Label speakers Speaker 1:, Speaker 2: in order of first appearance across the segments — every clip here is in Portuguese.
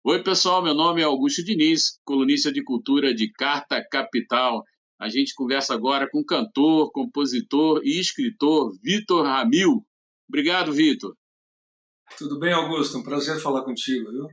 Speaker 1: Oi, pessoal, meu nome é Augusto Diniz, colunista de cultura de Carta Capital. A gente conversa agora com o cantor, compositor e escritor Vitor Ramil. Obrigado, Vitor.
Speaker 2: Tudo bem, Augusto? Um prazer falar contigo, viu?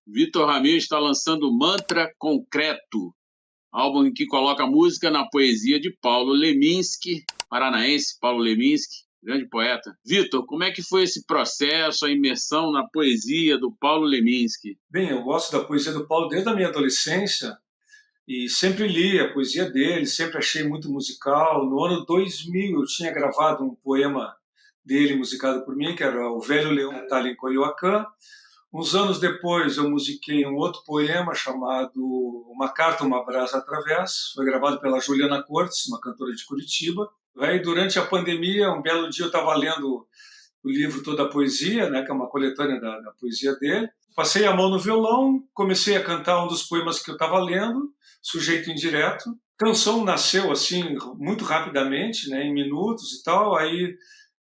Speaker 1: Vitor Ramil está lançando Mantra Concreto, álbum em que coloca música na poesia de Paulo Leminski, paranaense Paulo Leminski, grande poeta. Vitor, como é que foi esse processo, a imersão na poesia do Paulo Leminski?
Speaker 2: Bem, eu gosto da poesia do Paulo desde a minha adolescência e sempre li a poesia dele, sempre achei muito musical. No ano 2000 eu tinha gravado um poema dele musicado por mim, que era O Velho Leão Talha em Coyoacán. Uns anos depois eu musiquei um outro poema chamado Uma Carta, Uma Brasa Através. Foi gravado pela Juliana Cortes, uma cantora de Curitiba. Aí, durante a pandemia, um belo dia eu estava lendo o livro Toda a Poesia, né, que é uma coletânea da poesia dele. Passei a mão no violão, comecei a cantar um dos poemas que eu estava lendo, Sujeito Indireto. A canção nasceu assim muito rapidamente, né, em minutos e tal. Aí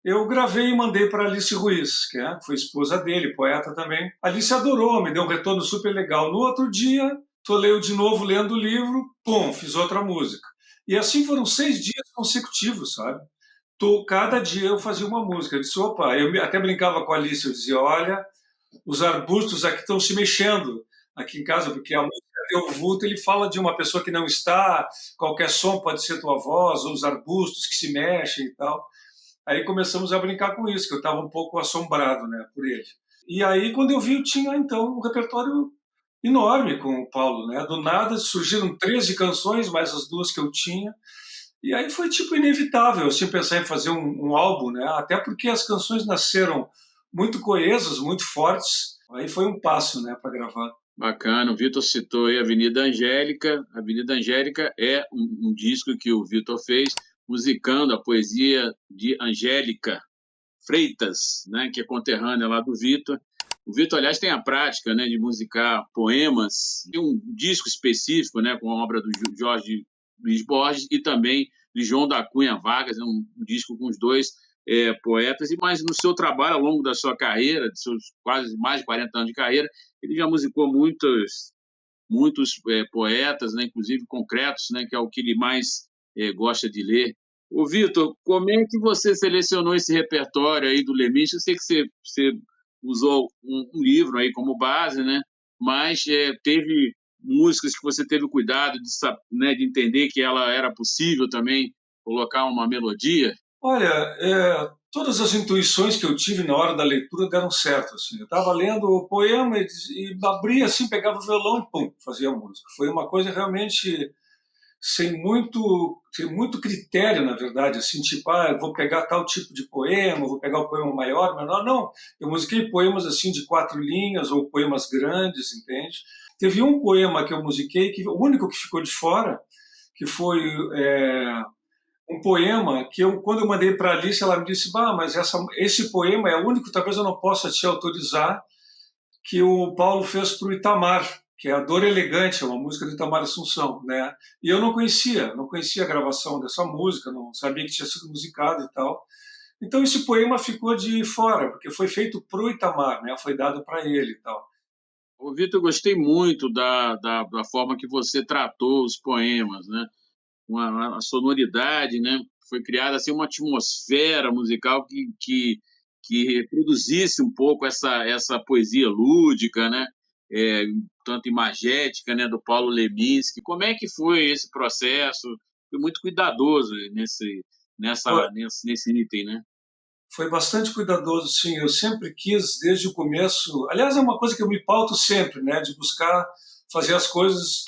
Speaker 2: eu gravei e mandei para Alice Ruiz, que foi esposa dele, poeta também. A Alice adorou, me deu um retorno super legal. No outro dia, tô eu de novo lendo o livro, pum, fiz outra música. E assim foram 6 dias consecutivos, sabe? Cada dia eu fazia uma música. Eu disse, opa, eu até brincava com a Alice, eu dizia, olha, os arbustos aqui estão se mexendo aqui em casa, porque a música Teu Vulto, ele fala de uma pessoa que não está, qualquer som pode ser tua voz, ou os arbustos que se mexem e tal. Aí começamos a brincar com isso, que eu estava um pouco assombrado, né, por ele. E aí, quando eu vi, eu tinha, então, um repertório enorme com o Paulo, né? Do nada surgiram 13 canções, mais as duas que eu tinha, e aí foi tipo inevitável assim pensar em fazer um álbum, né? Até porque as canções nasceram muito coesas, muito fortes. Aí foi um passo, né, para gravar.
Speaker 1: Bacana, o Vitor citou aí Avenida Angélica. Avenida Angélica é um disco que o Vitor fez, musicando a poesia de Angélica Freitas, né, que é conterrânea lá do Vitor. O Vitor, aliás, tem a prática, né, de musicar poemas, tem um disco específico, né, com a obra do Jorge Luiz Borges e também de João da Cunha Vargas, é um disco com os dois poetas, mas no seu trabalho, ao longo da sua carreira, de seus quase mais de 40 anos de carreira, ele já musicou muitos poetas, né, inclusive concretos, né, que é o que ele mais gosta de ler. Ô, Vitor, como é que você selecionou esse repertório aí do Leminski? Eu sei que você usou um livro aí como base, né? Mas teve músicas que você teve cuidado né, de entender que ela era possível também colocar uma melodia?
Speaker 2: Olha, todas as intuições que eu tive na hora da leitura deram certo. Assim. Eu estava lendo o poema e abria assim, pegava o violão e pum, fazia a música. Foi uma coisa realmente sem muito critério, na verdade, assim, tipo, eu vou pegar tal tipo de poema, vou pegar o poema maior, menor, não. Eu musiquei poemas assim de 4 linhas ou poemas grandes, entende? Teve um poema que eu musiquei, que o único que ficou de fora, que foi um poema que quando eu mandei para a Alice, ela me disse, bah, mas esse poema é o único, talvez eu não possa te autorizar, que o Paulo fez para o Itamar, que é A Dor Elegante, é uma música do Itamar Assunção, né? E eu não conhecia a gravação dessa música, não sabia que tinha sido musicado e tal. Então esse poema ficou de fora, porque foi feito pro Itamar, né? Foi dado para ele e tal.
Speaker 1: Ô, Vitor, eu gostei muito da forma que você tratou os poemas, né? A sonoridade, né? Foi criada assim uma atmosfera musical que reproduzisse um pouco essa poesia lúdica, né? É, tanto imagética, né? Do Paulo Leminski. Como é que foi esse processo? Foi muito cuidadoso nesse item, né?
Speaker 2: Foi bastante cuidadoso, sim. Eu sempre quis, desde o começo. Aliás, é uma coisa que eu me pauto sempre, né? De buscar fazer as coisas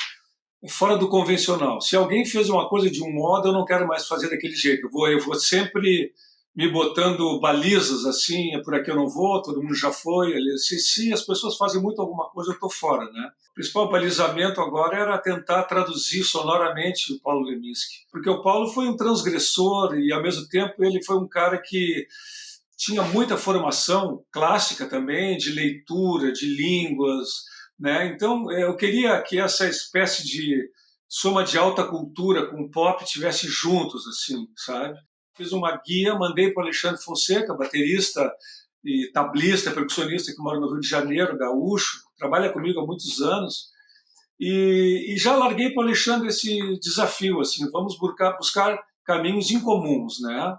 Speaker 2: fora do convencional. Se alguém fez uma coisa de um modo, eu não quero mais fazer daquele jeito. Eu vou sempre me botando balizas assim, é por aqui eu não vou, todo mundo já foi. Se as pessoas fazem muito alguma coisa, eu estou fora, né? O principal balizamento agora era tentar traduzir sonoramente o Paulo Leminski, porque o Paulo foi um transgressor e, ao mesmo tempo, ele foi um cara que tinha muita formação clássica também, de leitura, de línguas, né? Então, eu queria que essa espécie de soma de alta cultura com pop tivesse juntos, assim, sabe? Fiz uma guia, mandei para o Alexandre Fonseca, baterista e tablista, percussionista, que mora no Rio de Janeiro, gaúcho, trabalha comigo há muitos anos, e já larguei para o Alexandre esse desafio, assim, vamos buscar caminhos incomuns, né?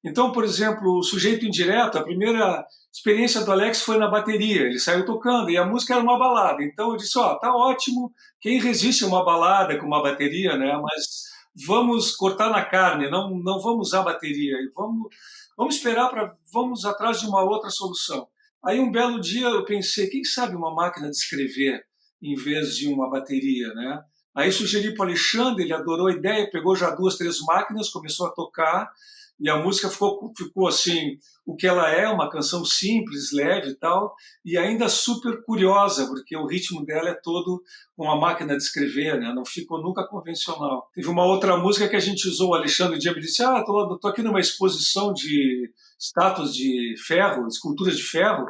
Speaker 2: Então, por exemplo, o Sujeito Indireto, a primeira experiência do Alex foi na bateria, ele saiu tocando e a música era uma balada. Então eu disse, ó, tá ótimo, quem resiste a uma balada com uma bateria, né? Mas vamos cortar na carne, não vamos usar bateria, vamos esperar vamos atrás de uma outra solução. Aí um belo dia eu pensei, quem sabe uma máquina de escrever em vez de uma bateria, né? Aí sugeri para o Alexandre, ele adorou a ideia, pegou já 2, 3 máquinas, começou a tocar, e a música ficou assim, o que ela é, uma canção simples, leve e tal, e ainda super curiosa, porque o ritmo dela é todo com a máquina de escrever, né? Não ficou nunca convencional. Teve uma outra música que a gente usou, o Alexandre Dia me disse, tô aqui numa exposição de estátuas de ferro, esculturas de ferro,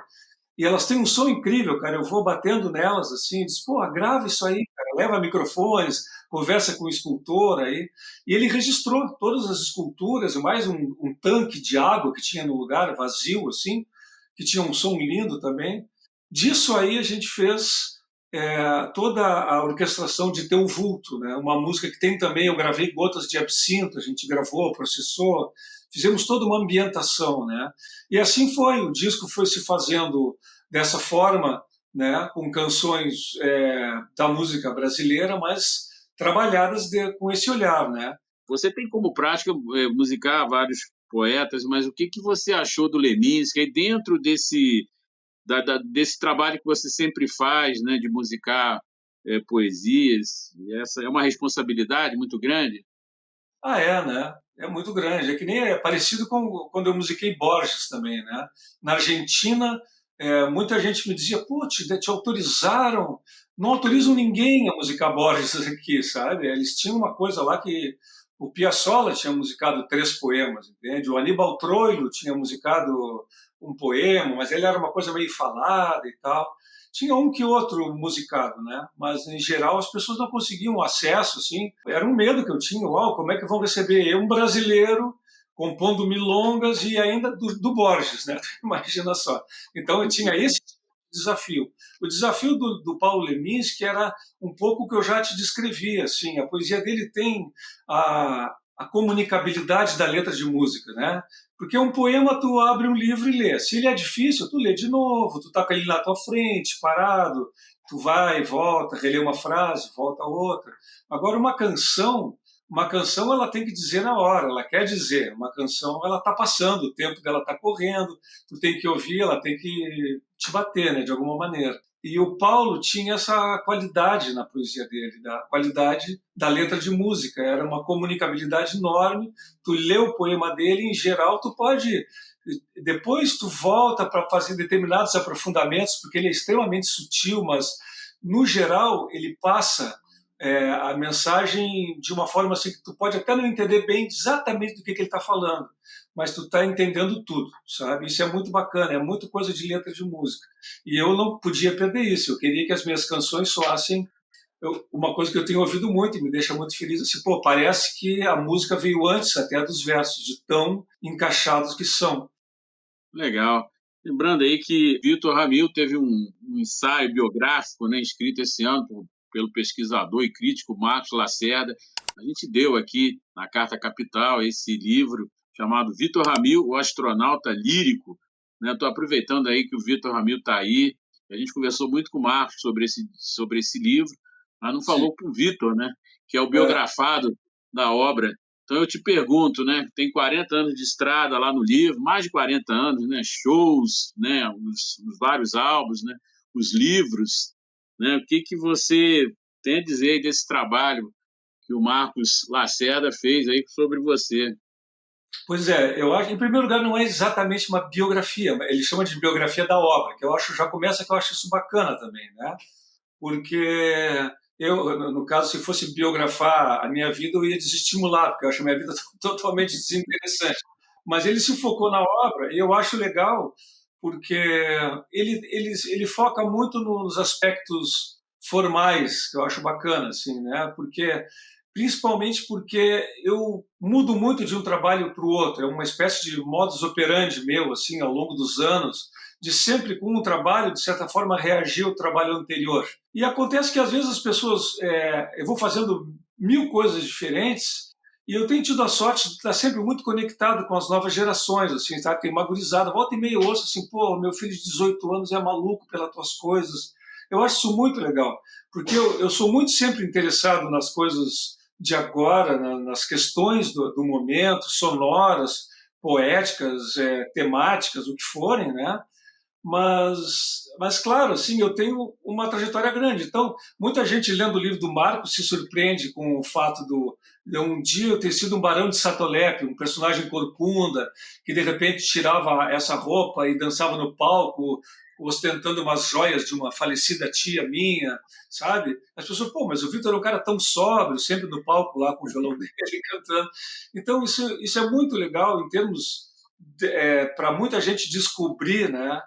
Speaker 2: e elas têm um som incrível, cara. Eu vou batendo nelas assim, diz, pô, grava isso aí, cara. Leva microfones, conversa com o escultor aí. E ele registrou todas as esculturas, mais um tanque de água que tinha no lugar, vazio assim, que tinha um som lindo também. Disso aí a gente fez toda a orquestração de Teu Vulto, né? Uma música que tem também, eu gravei Gotas de Absinto, a gente gravou, processou, fizemos toda uma ambientação, né? E assim foi, o disco foi se fazendo dessa forma, né? Com canções da música brasileira, mas trabalhadas com esse olhar, né?
Speaker 1: Você tem como prática musicar vários poetas, mas o que, que você achou do Leminski aí dentro desse trabalho que você sempre faz, né, de musicar poesias? Essa é uma responsabilidade muito grande?
Speaker 2: Ah, né? É muito grande. É que nem é parecido com quando eu musiquei Borges também, né? Na Argentina, muita gente me dizia, putz, te autorizaram? Não autorizam ninguém a musicar Borges aqui, sabe? Eles tinham uma coisa lá que o Piazzolla tinha musicado 3 poemas, entende? O Aníbal Troilo tinha musicado um poema, mas ele era uma coisa meio falada e tal. Tinha um que outro musicado, né? Mas em geral as pessoas não conseguiam acesso, assim. Era um medo que eu tinha. Uau, como é que vão receber eu, um brasileiro, compondo milongas e ainda do Borges, né? Imagina só. Então eu tinha esse desafio. O desafio do Paulo Leminski era um pouco o que eu já te descrevi, assim. A poesia dele tem a comunicabilidade da letra de música, né? Porque um poema tu abre um livro e lê. Se ele é difícil, tu lê de novo, tu tá com ele na tua frente, parado, tu vai, volta, relê uma frase, volta a outra. Agora uma canção ela tem que dizer na hora, ela quer dizer. Uma canção ela tá passando, o tempo dela tá correndo, tu tem que ouvir, ela tem que te bater, né, de alguma maneira. E o Paulo tinha essa qualidade na poesia dele, da qualidade da letra de música. Era uma comunicabilidade enorme. Tu lê o poema dele, em geral, tu pode. Depois tu volta para fazer determinados aprofundamentos, porque ele é extremamente sutil, mas, no geral, ele passa a mensagem de uma forma assim que tu pode até não entender bem exatamente do que ele está falando, mas tu está entendendo tudo, sabe? Isso é muito bacana, é muito coisa de letra de música. E eu não podia perder isso, eu queria que as minhas canções soassem uma coisa que eu tenho ouvido muito e me deixa muito feliz, assim, pô, parece que a música veio antes até dos versos, de tão encaixados que são.
Speaker 1: Legal. Lembrando aí que Vitor Ramil teve um ensaio biográfico, né, escrito esse ano pelo pesquisador e crítico Marcos Lacerda. A gente deu aqui na Carta Capital esse livro chamado Vitor Ramil, o astronauta lírico. Estou aproveitando aí que o Vitor Ramil está aí. A gente conversou muito com o Marcos sobre esse livro, mas não
Speaker 2: Sim.
Speaker 1: falou com o Vitor, né, que é o
Speaker 2: É.
Speaker 1: biografado da obra. Então eu te pergunto, né, tem 40 anos de estrada lá no livro, mais de 40 anos, né, shows, né, os vários álbuns, né, os livros, né, o que que você tem a dizer aí desse trabalho que o Marcos Lacerda fez aí sobre você?
Speaker 2: Pois é, eu acho, em primeiro lugar, não é exatamente uma biografia, ele chama de biografia da obra, que eu acho, já começa que eu acho isso bacana também, né? Porque eu, no caso, se fosse biografar a minha vida, eu ia desestimular, porque eu acho a minha vida totalmente desinteressante. Mas ele se focou na obra e eu acho legal porque ele foca muito nos aspectos formais, que eu acho bacana, assim, né? Principalmente porque eu mudo muito de um trabalho para o outro, é uma espécie de modus operandi meu, assim, ao longo dos anos. de sempre com um trabalho, de certa forma, reagir ao trabalho anterior. E acontece que, às vezes, as pessoas... eu vou fazendo 1000 coisas diferentes e eu tenho tido a sorte de estar sempre muito conectado com as novas gerações, assim, sabe? Tem uma gurizada, volta e meia eu ouço assim, pô, meu filho de 18 anos é maluco pelas tuas coisas. Eu acho isso muito legal, porque eu sou muito sempre interessado nas coisas de agora, nas questões do momento, sonoras, poéticas, temáticas, o que forem, né? Mas claro, assim, eu tenho uma trajetória grande. Então, muita gente lendo o livro do Marco se surpreende com o fato de um dia eu ter sido um barão de Satolepe, um personagem corcunda, que de repente tirava essa roupa e dançava no palco, ostentando umas joias de uma falecida tia minha, sabe? As pessoas, pô, mas o Vitor é um cara tão sóbrio, sempre no palco lá com o violão dele cantando. Então, isso é muito legal em termos para muita gente descobrir, né?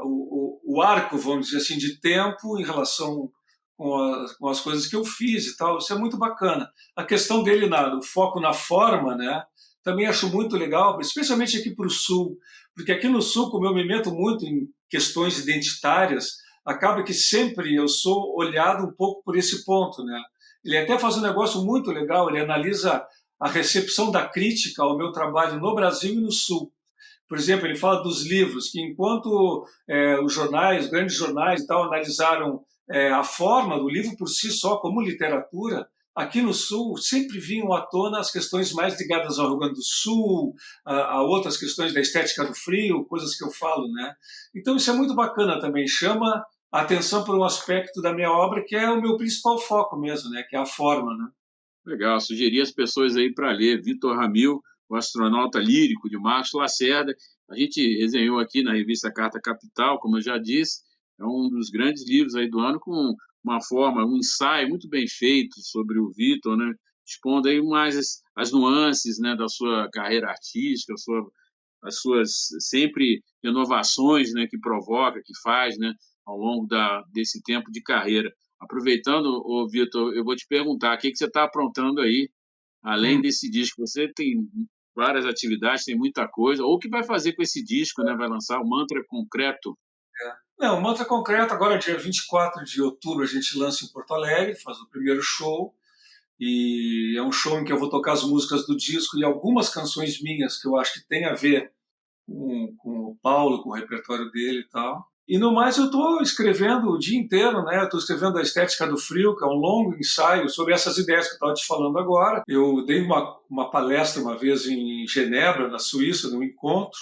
Speaker 2: O arco, vamos dizer assim, de tempo em relação com as coisas que eu fiz e tal. Isso é muito bacana. A questão dele, o foco na forma, né? Também acho muito legal, especialmente aqui para o Sul, porque aqui no Sul, como eu me meto muito em questões identitárias, acaba que sempre eu sou olhado um pouco por esse ponto, né? Ele até faz um negócio muito legal, ele analisa a recepção da crítica ao meu trabalho no Brasil e no Sul. Por exemplo, ele fala dos livros, que enquanto os jornais, grandes jornais e tal, analisaram a forma do livro por si só como literatura, aqui no Sul sempre vinham à tona as questões mais ligadas ao Rio Grande do Sul, a outras questões da estética do frio, coisas que eu falo, né? Então isso é muito bacana também, chama a atenção para um aspecto da minha obra que é o meu principal foco mesmo, né? Que é a forma, né?
Speaker 1: Legal, sugeri as pessoas aí para ler Vitor Ramil, o astronauta lírico de Marcos Lacerda. A gente resenhou aqui na revista Carta Capital, como eu já disse, é um dos grandes livros aí do ano, com uma forma, um ensaio muito bem feito sobre o Vitor, né? Expondo aí mais as nuances, né, da sua carreira artística, as suas sempre inovações, né, que provoca, que faz, né, ao longo desse tempo de carreira. Aproveitando, ô Vitor, eu vou te perguntar, o que você está aprontando aí, além
Speaker 2: Hum.
Speaker 1: desse disco? Você tem várias atividades, tem muita coisa, ou o que vai fazer com esse disco, né? Vai lançar o Mantra Concreto.
Speaker 2: Não, Mantra Concreto, agora dia 24 de outubro a gente lança em Porto Alegre, faz o primeiro show, e é um show em que eu vou tocar as músicas do disco e algumas canções minhas que eu acho que tem a ver com o Paulo, com o repertório dele e tal. E no mais eu estou escrevendo o dia inteiro, né? Estou escrevendo a Estética do Frio, que é um longo ensaio sobre essas ideias que eu estava te falando agora. Eu dei uma palestra uma vez em Genebra, na Suíça, num encontro,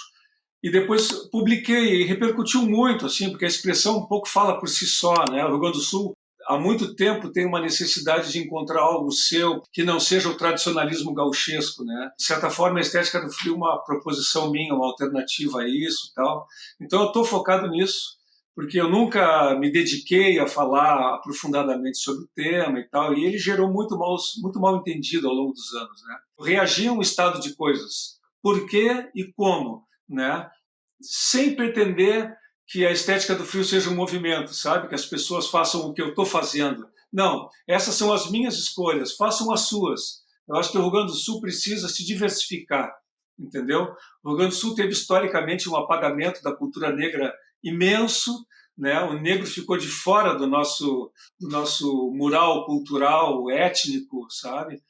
Speaker 2: e depois publiquei e repercutiu muito, assim, porque a expressão um pouco fala por si só, né? O Rio Grande do Sul há muito tempo tem uma necessidade de encontrar algo seu que não seja o tradicionalismo gauchesco, né? De certa forma, a Estética do Frio é uma proposição minha, uma alternativa a isso, e tal. Então eu estou focado nisso, porque eu nunca me dediquei a falar aprofundadamente sobre o tema e tal, e ele gerou muito mal entendido ao longo dos anos, né? Eu reagi a um estado de coisas, por quê e como, né? Sem pretender que a estética do frio seja um movimento, sabe? Que as pessoas façam o que eu estou fazendo. Não, essas são as minhas escolhas, façam as suas. Eu acho que o Rio Grande do Sul precisa se diversificar, entendeu? O Rio Grande do Sul teve historicamente um apagamento da cultura negra imenso, né? O negro ficou de fora do nosso mural cultural, étnico, sabe?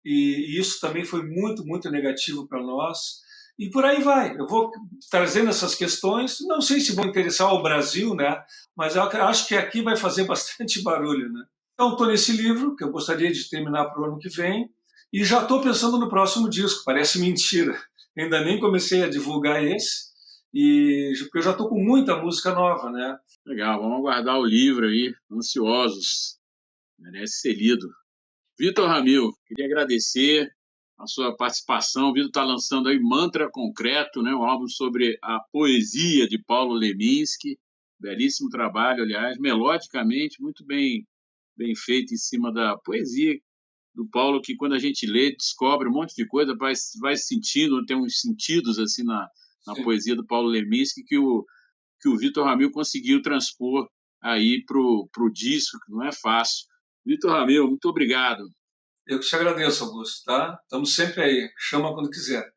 Speaker 2: E isso também foi muito negativo para nós. E por aí vai. Eu vou trazendo essas questões. Não sei se vão interessar ao Brasil, né? Mas eu acho que aqui vai fazer bastante barulho, né? Então, estou nesse livro, que eu gostaria de terminar para o ano que vem, e já estou pensando no próximo disco. Parece mentira. Ainda nem comecei a divulgar esse, porque eu já estou com muita música nova, né?
Speaker 1: Legal, vamos aguardar o livro aí, ansiosos. Merece ser lido. Vitor Ramil, queria agradecer a sua participação. O Vitor está lançando aí Mantra Concreto, né, um álbum sobre a poesia de Paulo Leminski. Belíssimo trabalho, aliás, melodicamente, muito bem feito em cima da poesia do Paulo, que quando a gente lê, descobre um monte de coisa, vai sentindo, tem uns sentidos assim na
Speaker 2: Sim.
Speaker 1: poesia do Paulo Leminski que o Vitor Ramil conseguiu transpor aí pro disco, que não é fácil. Vitor Ramil, muito obrigado.
Speaker 2: Eu que te agradeço, Augusto, tá? Estamos sempre aí. Chama quando quiser.